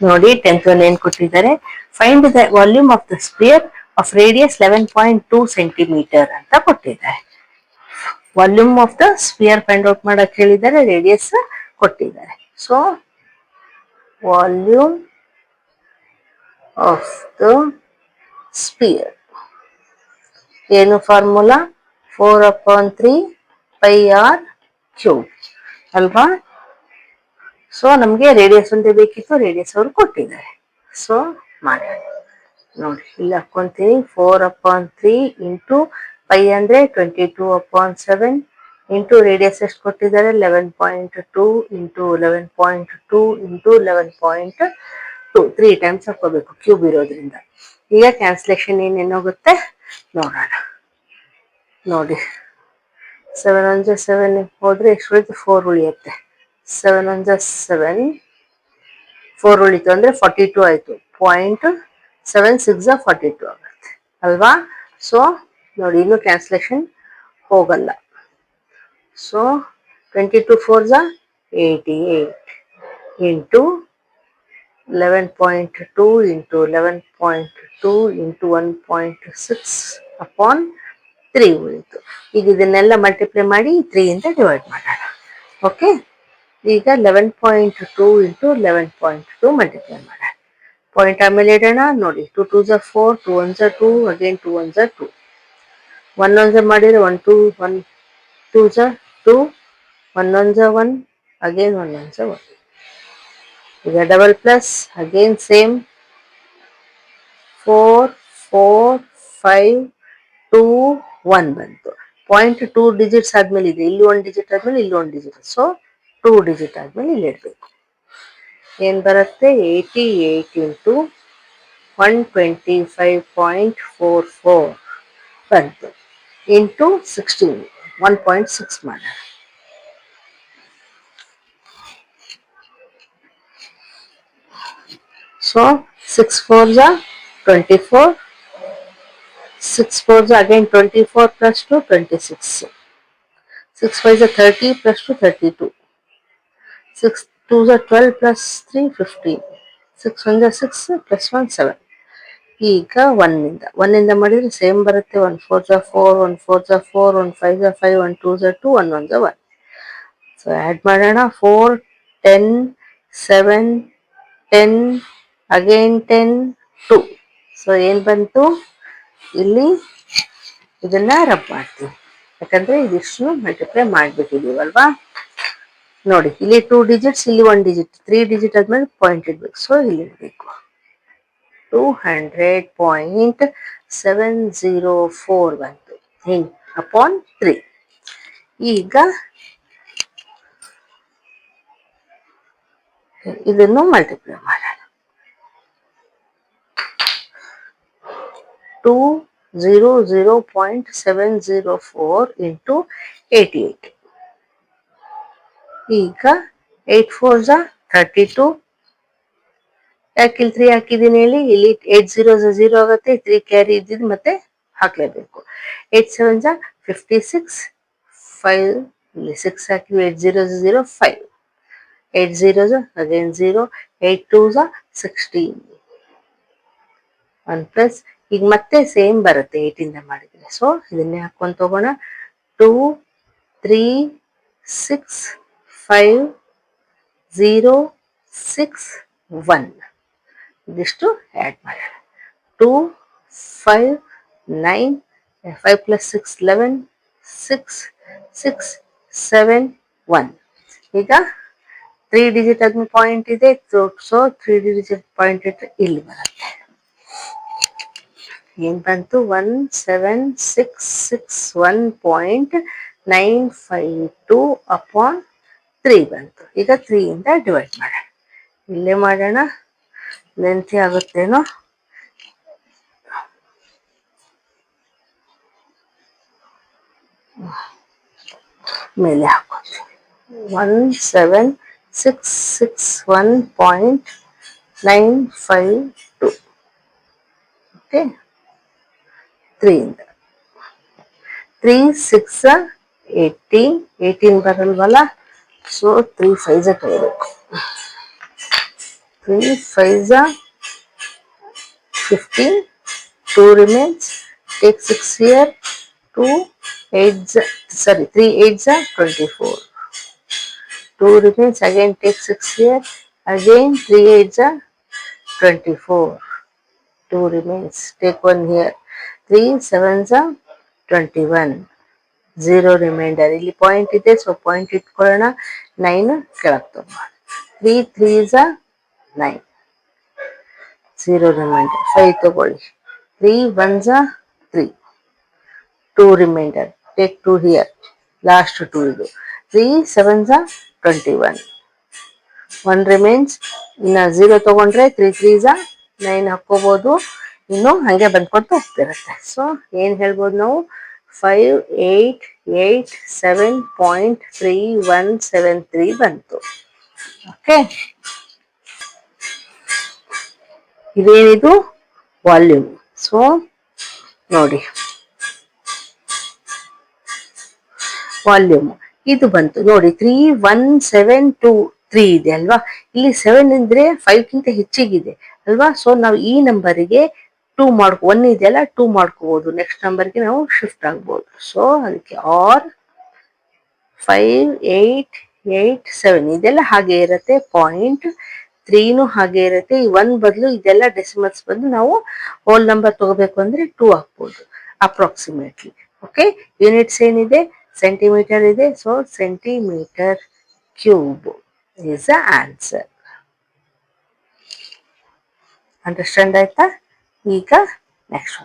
ನೋಡಿ 10th one ಏನ್ ಕೊಟ್ಟಿದ್ದಾರೆ, find the volume of the spear of radius 11.2 centimetre ಅಂತ ಕೊಟ್ಟಿದ್ದಾರೆ. Volume of the spear find out ಮಾಡಕ್ ಹೇಳಿದ್ದಾರೆ, ರೇಡಿಯಸ್ ಕೊಟ್ಟಿದ್ದಾರೆ. So volume of the spear ಏನು ಫಾರ್ಮುಲಾ, 4/3 ಪೈ ಆರ್ ಕ್ಯೂಬ್ ಅಲ್ವಾ. ಸೊ ನಮ್ಗೆ ರೇಡಿಯಸ್ ಒಂದೇ ಬೇಕಿತ್ತು, ರೇಡಿಯಸ್ ಅವರು ಕೊಟ್ಟಿದ್ದಾರೆ. ಸೊ ಮಾಡೋಣ ನೋಡಿ, ಇಲ್ಲಿ ಹಾಕೊಂತೀನಿ. 4/3 ಇಂಟು ಪೈ ಅಂದ್ರೆ 22/7 ಇಂಟು ರೇಡಿಯಸ್ ಎಷ್ಟು ಕೊಟ್ಟಿದ್ದಾರೆ, 11.2 ಇಂಟು 11.2 ಇಂಟು 11.2 3 ಟೈಮ್ಸ್ ಹಾಕೋಬೇಕು ಕ್ಯೂಬ್ ಇರೋದ್ರಿಂದ. ಈಗ ಕ್ಯಾನ್ಸಲೇಷನ್ ಏನೇನೋಗುತ್ತೆ ನೋಡೋಣ. ನೋಡಿ 7 1 7 ಹೋದ್ರೆ ಎಷ್ಟು ಉಳಿತು, 4 ಉಳಿಯುತ್ತೆ. 7 1 7 4 ಉಳಿತು ಅಂದ್ರೆ 42 ಆಯ್ತು. 0.76 42 ಆಗುತ್ತೆ ಅಲ್ವಾ. ಸೊ ನೋಡಿ, ಇನ್ನು ಕ್ಯಾನ್ಸಲೇಷನ್ ಹೋಗಲ್ಲ. So 22 4 88 into 11.2 into 11.2 into 1.6 upon 3 ಉಳಿತು. ಈಗ ಇದನ್ನೆಲ್ಲ ಮಲ್ಟಿಪ್ಲೈ ಮಾಡಿ 3 ಇಂದ ಡಿವೈಡ್ ಮಾಡೋಣ. ಓಕೆ, ಈಗ 11.2 ಇಂಟು 11.2 ಮಲ್ಟಿಪ್ಲೈ ಮಾಡೋಣ. ಪಾಯಿಂಟ್ ಆಮೇಲೆ ಇಡೋಣ. ನೋಡಿ 2 2 4, 2 1 2, ಅಗೇನ್ 2 1 2, 1 1 ಮಾಡಿದ್ರೆ 1 2 1 2 2, 1 1 1, ಅಗೇನ್ 1 1 1. ಈಗ ಡಬಲ್ ಪ್ಲಸ್, ಅಗೇನ್ ಸೇಮ್ 4 4 5 2 1 ಬಂತು. 0.2 ಡಿಜಿಟ್ಸ್ ಆದ್ಮೇಲೆ ಇದೆ, ಇಲ್ಲಿ 1 ಡಿಜಿಟ್ ಆದ್ಮೇಲೆ ಇಲ್ಲಿ 1 ಡಿಜಿಟ್. ಸೊ 2 ಡಿಜಿಟ್ ಆದ್ಮೇಲೆ ಇಲ್ಲಿ ಇಡಬೇಕು. ಏನ್ ಬರುತ್ತೆ, 88 ಇಂಟು 125.44 ಬಂತು ಇಂಟು 16, 1.6 ಮಾಡೋಣ. So 6 4 24, 6 4 again 24 plus 2 26, 6 5 30 plus 2 32, 6 2 12 plus 3 15, 6 1 6 plus 1 7. ಈಗ 1 ಇಂದ ಮಾಡಿದ್ರೆ ಸೇಮ್ ಬರುತ್ತೆ. 1 4 4, 1 4 4, 1 5 5, 1 2 2, 1 1 1. ಸೊ ಆ್ಯಡ್ ಮಾಡೋಣ. 4 10 7 10, ಅಗೇನ್ 10 2. ಸೊ ಏನ್ ಬಂತು, ಇಲ್ಲಿ ಇದನ್ನ ರಬ್ ಮಾಡ್ತೀವಿ, ಯಾಕಂದ್ರೆ ಇದಿಷ್ಟು ಮಲ್ಟಿಪ್ಲೈ ಮಾಡ್ಬಿಟ್ಟಿದೀವಲ್ವಾ. ನೋಡಿ ಇಲ್ಲಿ 2 ಡಿಜಿಟ್ಸ್, ಇಲ್ಲಿ 1 ಡಿಜಿಟ್, 3 ಡಿಜಿಟ್ ಆದ್ಮೇಲೆ ಪಾಯಿಂಟ್ ಇಡ್ಬೇಕು. ಸೊ ಇಲ್ಲಿ ಇಡಬೇಕು 200.704 ಬಂತು ಹಿಂಗ್ ಅಪಾನ್ 3. ಈಗ ಇದನ್ನು ಮಲ್ಟಿಪ್ಲೈ ಮಾಡೋಣ. 200.704 ಇಂಟು 88. ಈಗ 8 4 32. ಯಾಕೆ ಇಲ್ಲಿ 3 ಹಾಕಿದ್ದೀನಿ ಹೇಳಿ, ಇಲ್ಲಿ 8 0 0 ಆಗುತ್ತೆ, 3 ಕ್ಯಾರಿ ಇದ್ದಿದ್ದು ಮತ್ತೆ ಹಾಕ್ಲೇಬೇಕು. 8 7 56, 5 ಇಲ್ಲಿ 6 ಹಾಕಿ 8 0 0 5, 8 0 ಅಗೇನ್ 0, 8 2 16, 1 ಪ್ಲಸ್. ಈಗ ಮತ್ತೆ ಸೇಮ್ ಬರುತ್ತೆ 8 ಇಂದ ಮಾಡಿದ್ರೆ. ಸೊ ಇದನ್ನೇ ಹಾಕೊಂಡು ತಗೋಣ. 2 3 6 5 0 6 1 ಇದಿಷ್ಟು ಆ್ಯಡ್ ಮಾಡೋಣ. 2 5 9, 5 plus 6 11, 6 6 7 1. ಈಗ 3 ಡಿಜಿಟ್ ಆದ್ಮೇಲೆ ಪಾಯಿಂಟ್ ಇದೆ. ಸೊ 3 ಡಿಜಿಟ್ ಪಾಯಿಂಟ್ ಇಟ್ಟರೆ ಇಲ್ಲಿ ಬರುತ್ತೆ. ಏನ್ ಬಂತು, 176661.952 ಅಪಾನ್ 3 ಬಂತು. ಈಗ 3 ಇಂದ ಡಿವೈಡ್ ಮಾಡೋಣ. ಇಲ್ಲೇ ಮಾಡೋಣ, ಲೆಂತಿ ಆಗುತ್ತೇನೋ. ಮೇಲೆ ಹಾಕೋತೀವಿ 176661.952. ಓಕೆ, 3 ಇಂದ 3 6 18 ಬರಲ್ವಲ್ಲ. ಸೊ 3 5 ತೆಗಿಬೇಕು. 3 5s are 15. 2 remains. Take 6 here. 2 8s, sorry, 3 8s are 24. 2 remains. Again take 6 here. Again 3 8s are 24. 2 remains. Take 1 here. 3 7s are 21. 0 remainder. ಇಲ್ಲಿ ಪಾಯಿಂಟ್ ಇದೆ, ಸೊ ಪಾಯಿಂಟ್ ಇಟ್ಕೊಳ್ಳೋಣ. 9 ಕೆಳಗೆ ತಗೊಂಡು 3 3s are 9. 0 remainder. 5 ತಗೊಳ್ಳಿ. 3 1s are 3. 2 remainder. Take 2 here. Last 2 ಇದು. 3 7s are 21. 1 remains. ಇನ್ನು 0 ತಗೊಂಡ್ರೆ 3 3s are 9 ಹಾಕೋಬಹುದು. ಇನ್ನು ಹಾಗೆ ಬಂದ್ಕೊತ ಹೋಗ್ತಿರುತ್ತೆ. ಸೊ ಏನ್ ಹೇಳ್ಬೋದು ನಾವು? 588.7.3173 ಬಂತು. ಓಕೆ, ಇದೇನಿದು? ವಾಲ್ಯೂಮ್. ಸೊ ನೋಡಿ, ವಾಲ್ಯೂಮ್ ಇದು ಬಂತು ನೋಡಿ. 31723 ಇದೆ ಅಲ್ವಾ? ಇಲ್ಲಿ 7 ಅಂದ್ರೆ 5ಗಿಂತ ಹೆಚ್ಚಿಗಿದೆ ಅಲ್ವಾ? ಸೊ ನಾವು ಈ ನಂಬರಿಗೆ 2 1 ಇದೆಯಲ್ಲ, 2 ಮಾಡ್ಕೋಬಹುದು. ನೆಕ್ಸ್ಟ್ ನಂಬರ್ಗೆ ನಾವು ಶಿಫ್ಟ್ ಆಗ್ಬೋದು. ಸೊ ಅದಕ್ಕೆ ಆರ್ 5887 ಇದೆಲ್ಲ ಹಾಗೆ ಇರುತ್ತೆ. ಪಾಯಿಂಟ್ 3 ಹಾಗೆ ಇರುತ್ತೆ. ಈ 1 ಬದಲು ಇದೆಲ್ಲ ಡೆಸಿಮಲ್ಸ್ ಬಂದು ನಾವು ಹೋಲ್ ನಂಬರ್ ತಗೋಬೇಕು ಅಂದ್ರೆ 2 ಹಾಕ್ಬೋದು ಅಪ್ರಾಕ್ಸಿಮೇಟ್ಲಿ. ಓಕೆ, ಯೂನಿಟ್ಸ್ ಏನಿದೆ? ಸೆಂಟಿಮೀಟರ್ ಇದೆ. So centimetre cube is the answer. Understand ಆಯ್ತಾ? ಈಗ ನೆಕ್ಸ್ಟ್